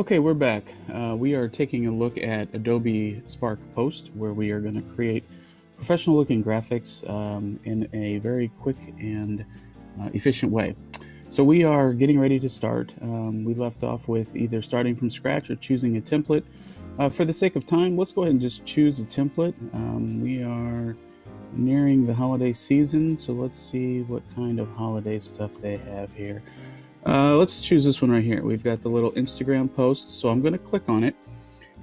Okay, we're back. We are taking a look at Adobe Spark Post, where we are going to create professional looking graphics in a very quick and efficient way. So we are getting ready to start. We left off with either starting from scratch or choosing a template. For the sake of time, let's go ahead and just choose a template. We are nearing the holiday season, so let's see what kind of holiday stuff they have here. Let's choose this one right here. We've got the little Instagram post, so I'm going to click on it,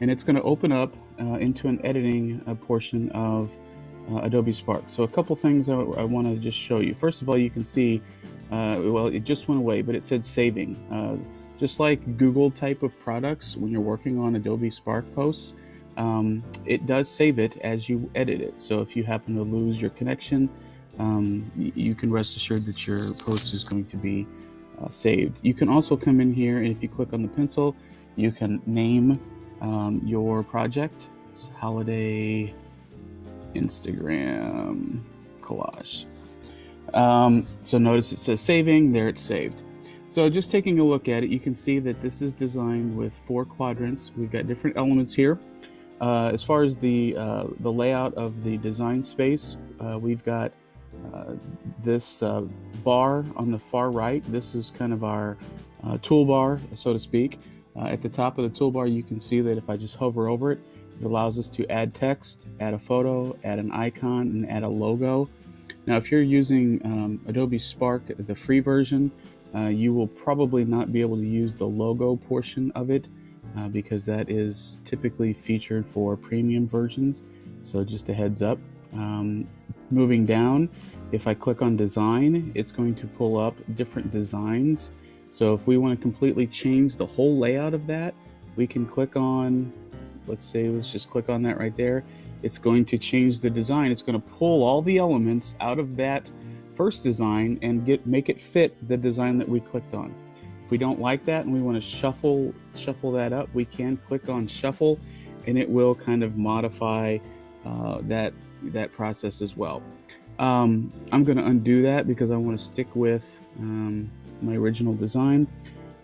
and it's going to open up into an editing portion of Adobe Spark. So a couple things I want to just show you. First of all, you can see, well, it just went away, but it said saving. Just like Google type of products, when you're working on Adobe Spark posts, it does save it as you edit it. So if you happen to lose your connection, you can rest assured that your post is going to be saved. You can also come in here, and if you click on the pencil, you can name your project. It's Holiday Instagram Collage. So notice it says saving, there it's saved. So just taking a look at it, you can see that this is designed with 4 quadrants. We've got different elements here. As far as the layout of the design space, we've got this bar on the far right. This is kind of our toolbar, so to speak. At the top of the toolbar, you can see that if I just hover over it, it allows us to add text, add a photo, add an icon, and add a logo. Now, if you're using Adobe Spark, the free version, you will probably not be able to use the logo portion of it because that is typically featured for premium versions. So just a heads up. Moving down, if I click on design, it's going to pull up different designs. So if we want to completely change the whole layout of that, we can click on, let's just click on that right there. It's going to change the design. It's going to pull all the elements out of that first design and make it fit the design that we clicked on. If we don't like that and we want to shuffle that up, we can click on shuffle, and it will kind of modify that process as well. I'm going to undo that because I want to stick with my original design.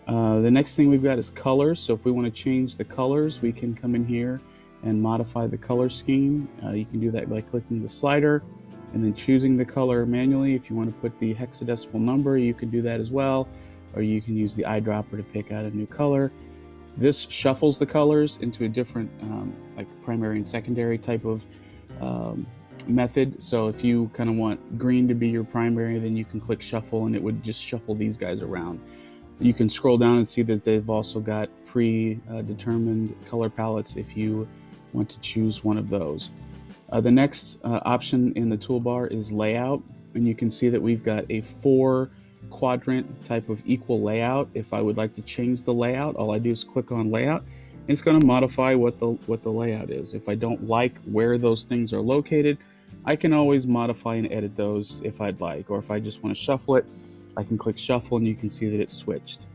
The next thing we've got is colors. So if we want to change the colors, we can come in here and modify the color scheme. You can do that by clicking the slider and then choosing the color manually. If you want to put the hexadecimal number, you can do that as well, or you can use the eyedropper to pick out a new color. This shuffles the colors into a different like primary and secondary type of method. So if you kind of want green to be your primary, then you can click shuffle and it would just shuffle these guys around. You can scroll down and see that they've also got predetermined color palettes if you want to choose one of those. The next option in the toolbar is layout, and you can see that we've got a 4 quadrant type of equal layout. If I would like to change the layout, all I do is click on layout, and it's going to modify what the layout is. If I don't like where those things are located, I can always modify and edit those if I'd like, or if I just want to shuffle it, I can click shuffle and you can see that it's switched.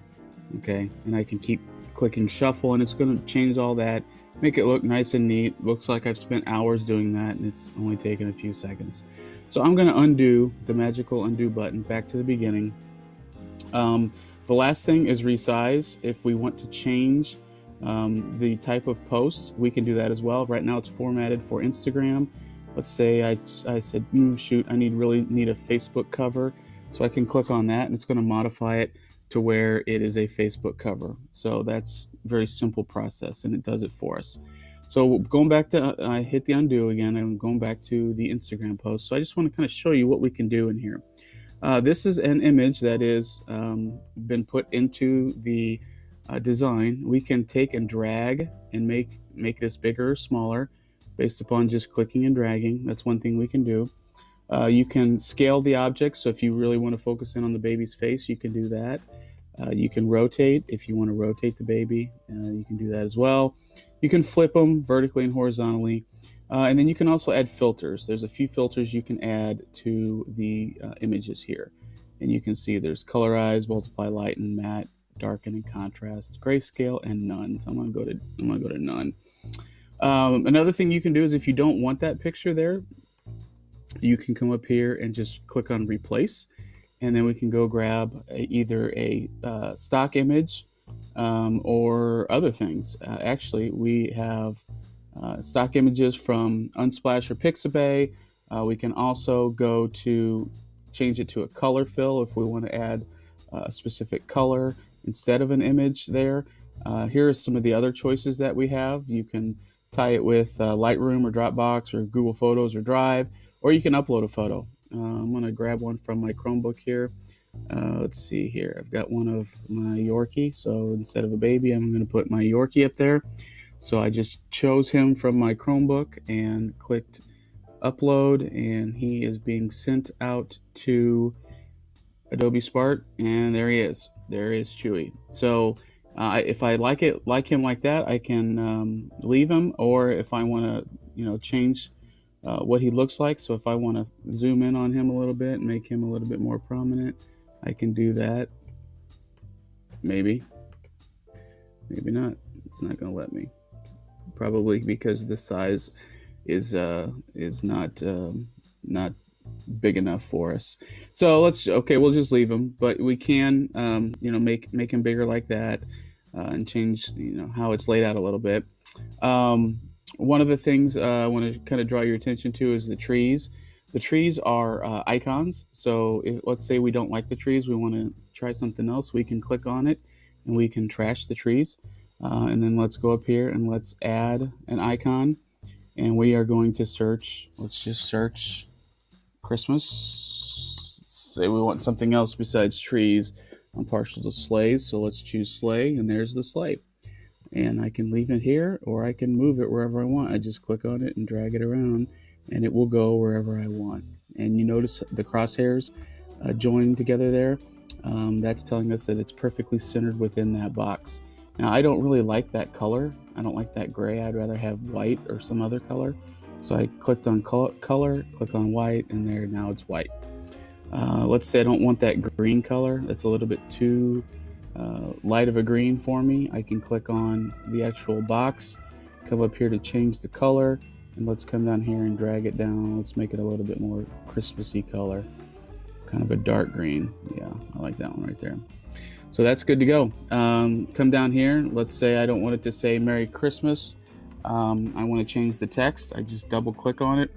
Okay, and I can keep clicking shuffle and it's going to change all that, make it look nice and neat. Looks like I've spent hours doing that and it's only taken a few seconds. So I'm going to undo the magical undo button back to the beginning. The last thing is resize. If we want to change the type of post, we can do that as well. Right now it's formatted for Instagram. Let's say I said, shoot, I really need a Facebook cover. So I can click on that and it's going to modify it to where it is a Facebook cover. So that's a very simple process and it does it for us. So going back to, I hit the undo again, and I'm going back to the Instagram post. So I just want to kind of show you what we can do in here. This is an image that is been put into the design. We can take and drag and make this bigger or smaller based upon just clicking and dragging. That's one thing we can do. You can scale the object, so if you really want to focus in on the baby's face, you can do that. You can rotate if you want to rotate the baby. You can do that as well. You can flip them vertically and horizontally. And then you can also add filters. There's a few filters you can add to the images here. And you can see there's colorize, multiply, lighten, matte, darken, and contrast, grayscale, and none. So I'm gonna go to none. Another thing you can do is if you don't want that picture there, you can come up here and just click on replace, and then we can go grab either a stock image or other things. Actually, we have stock images from Unsplash or Pixabay. We can also go to change it to a color fill if we want to add a specific color instead of an image there. Here are some of the other choices that we have. You can tie it with Lightroom or Dropbox or Google Photos or Drive, or you can upload a photo. I'm going to grab one from my Chromebook here. Let's see here. I've got one of my Yorkie, so instead of a baby, I'm going to put my Yorkie up there. So I just chose him from my Chromebook and clicked upload, and he is being sent out to Adobe Spark, and there he is. There is Chewy. So if I like him like that, I can leave him, or if I want to, change what he looks like. So if I want to zoom in on him a little bit and make him a little bit more prominent, I can do that. Maybe not. It's not going to let me. Probably because the size is not big enough for us. So we'll just leave him, but we can make him bigger like that, and change how it's laid out a little bit. One of the things I want to kind of draw your attention to is the trees. The trees are icons. So let's say we don't like the trees, we want to try something else, we can click on it and we can trash the trees. And then let's go up here and let's add an icon. And we are going to search, let's just search Christmas. Say we want something else besides trees. I'm partial to sleighs, so let's choose sleigh, and there's the sleigh. And I can leave it here, or I can move it wherever I want. I just click on it and drag it around, and it will go wherever I want. And you notice the crosshairs joined together there. That's telling us that it's perfectly centered within that box. Now, I don't really like that color. I don't like that gray. I'd rather have white or some other color. So I clicked on color, click on white, and there, now it's white. Let's say I don't want that green color. That's a little bit too light of a green for me. I can click on the actual box, come up here to change the color, and let's come down here and drag it down. Let's make it a little bit more Christmassy color, kind of a dark green. Yeah, I like that one right there. So that's good to go. Come down here. Let's say I don't want it to say Merry Christmas. I want to change the text. I just double click on it,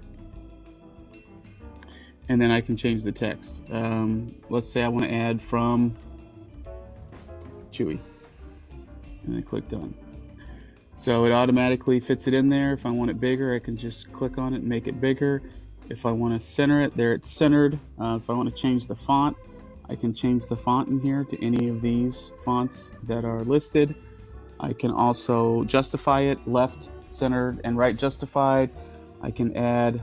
and then I can change the text. Let's say I want to add from Chewy, and I click done. So it automatically fits it in there. If I want it bigger, I can just click on it and make it bigger. If I want to center it, there it's centered. If I want to change the font, I can change the font in here to any of these fonts that are listed. I can also justify it, left, centered, and right justified. I can add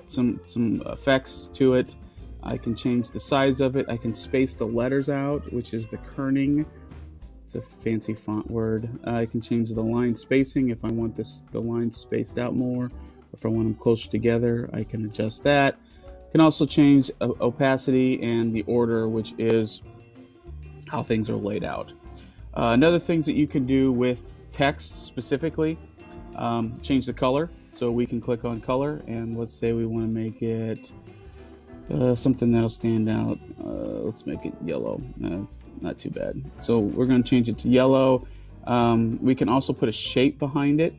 some effects to it. I can change the size of it. I can space the letters out, which is the kerning. It's a fancy font word. I can change the line spacing if I want the lines spaced out more. If I want them closer together, I can adjust that. Can also change opacity and the order, which is how things are laid out. Another things that you can do with text specifically, change the color. So we can click on color, and let's say we want to make it something that'll stand out. Let's make it yellow. It's not too bad. So we're going to change it to yellow. We can also put a shape behind it.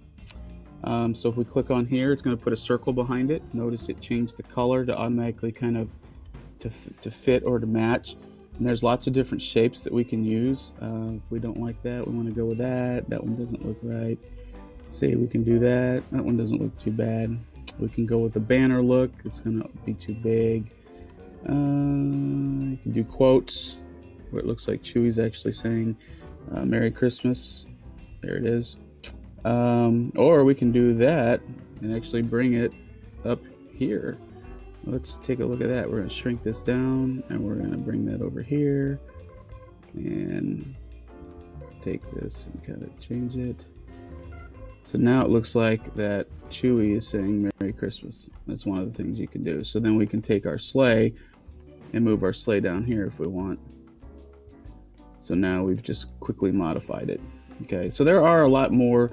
So if we click on here, it's going to put a circle behind it. Notice it changed the color to automatically kind of to fit or to match. And there's lots of different shapes that we can use. If we don't like that, we want to go with that. That one doesn't look right. Say we can do that. That one doesn't look too bad. We can go with a banner look. It's going to be too big. You can do quotes where it looks like Chewy's actually saying Merry Christmas. There it is. Or we can do that and actually bring it up here. Let's take a look at that. We're going to shrink this down, and we're going to bring that over here and take this and kind of change it. So now it looks like that Chewy is saying Merry Christmas. That's one of the things you can do. So then we can take our sleigh and move our sleigh down here if we want. So now we've just quickly modified it. Okay, so there are a lot more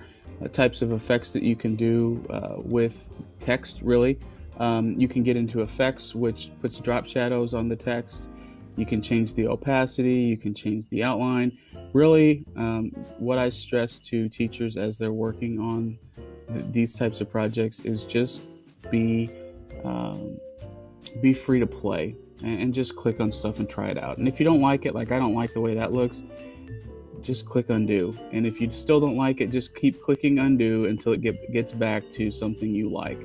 types of effects that you can do with text, really. You can get into effects, which puts drop shadows on the text. You can change the opacity, you can change the outline. Really, what I stress to teachers as they're working on these types of projects is just be um, be free to play and just click on stuff and try it out. And if you don't like it, like I don't like the way that looks, just click undo. And if you still don't like it, just keep clicking undo until it gets back to something you like.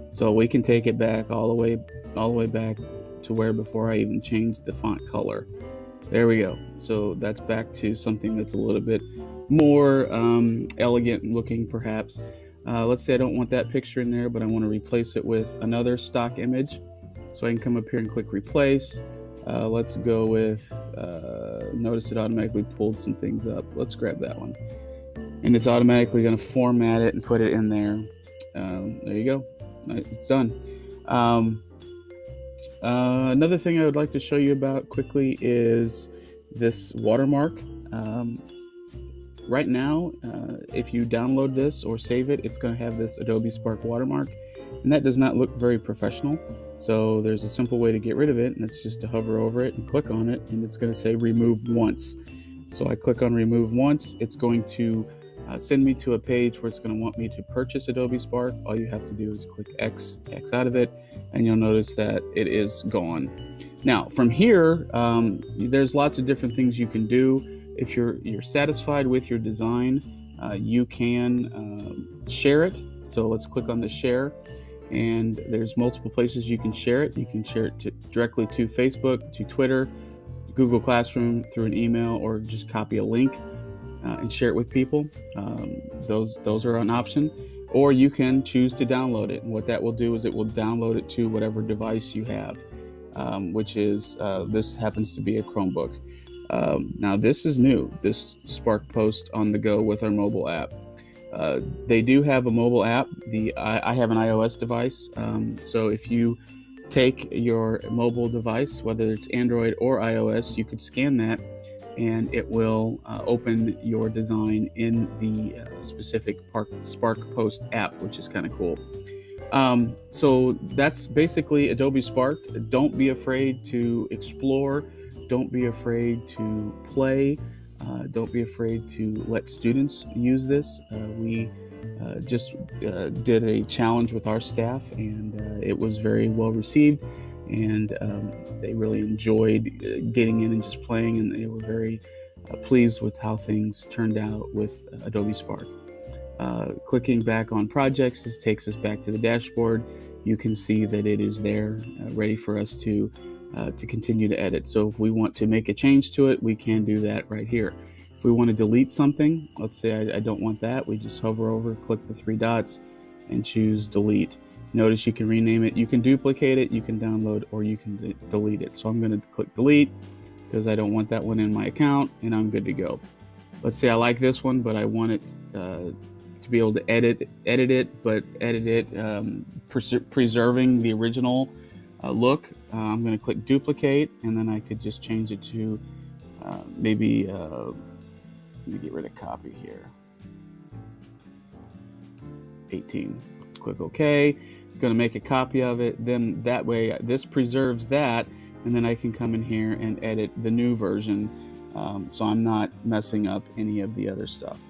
So we can take it back all the way back to where before I even changed the font color. There we go. So that's back to something that's a little bit more elegant looking, perhaps. Let's say I don't want that picture in there, but I want to replace it with another stock image. So I can come up here and click replace. Let's go with, notice it automatically pulled some things up. Let's grab that one. And it's automatically going to format it and put it in there. There you go. It's done. Another thing I would like to show you about quickly is this watermark. Right now, if you download this or save it, it's going to have this Adobe Spark watermark, and that does not look very professional. So there's a simple way to get rid of it, and it's just to hover over it and click on it, and it's going to say remove once. So I click on remove once. It's going to send me to a page where it's going to want me to purchase Adobe Spark. All you have to do is click X out of it, and you'll notice that it is gone. Now from here, there's lots of different things you can do. If you're satisfied with your design, you can share it. So let's click on the share, and there's multiple places you can share it. You can share it directly to Facebook, to Twitter, Google Classroom, through an email, or just copy a link and share it with people. Those are an option. Or you can choose to download it, and what that will do is it will download it to whatever device you have, which is this happens to be a Chromebook. Now this is new, this Spark Post on the go with our mobile app. They do have a mobile app. I have an iOS device, so if you take your mobile device, whether it's Android or iOS, you could scan that and it will open your design in the specific Spark Post app, which is kind of cool. So that's basically Adobe Spark. Don't be afraid to explore. Don't be afraid to play. Don't be afraid to let students use this. We just did a challenge with our staff, and it was very well received, and they really enjoyed getting in and just playing, and they were very pleased with how things turned out with Adobe Spark. Clicking back on projects, this takes us back to the dashboard. You can see that it is there, ready for us to continue to edit. So if we want to make a change to it, we can do that right here. If we want to delete something, let's say I don't want that, we just hover over, click the three dots, and choose delete. Notice you can rename it, you can duplicate it, you can download, or you can delete it. So I'm going to click delete because I don't want that one in my account, and I'm good to go. Let's say I like this one, but I want it to be able to edit it, but edit it preserving the original look. I'm going to click duplicate, and then I could just change it to maybe let me get rid of copy here, 18. Click OK. It's going to make a copy of it. Then that way this preserves that, and then I can come in here and edit the new version, so I'm not messing up any of the other stuff.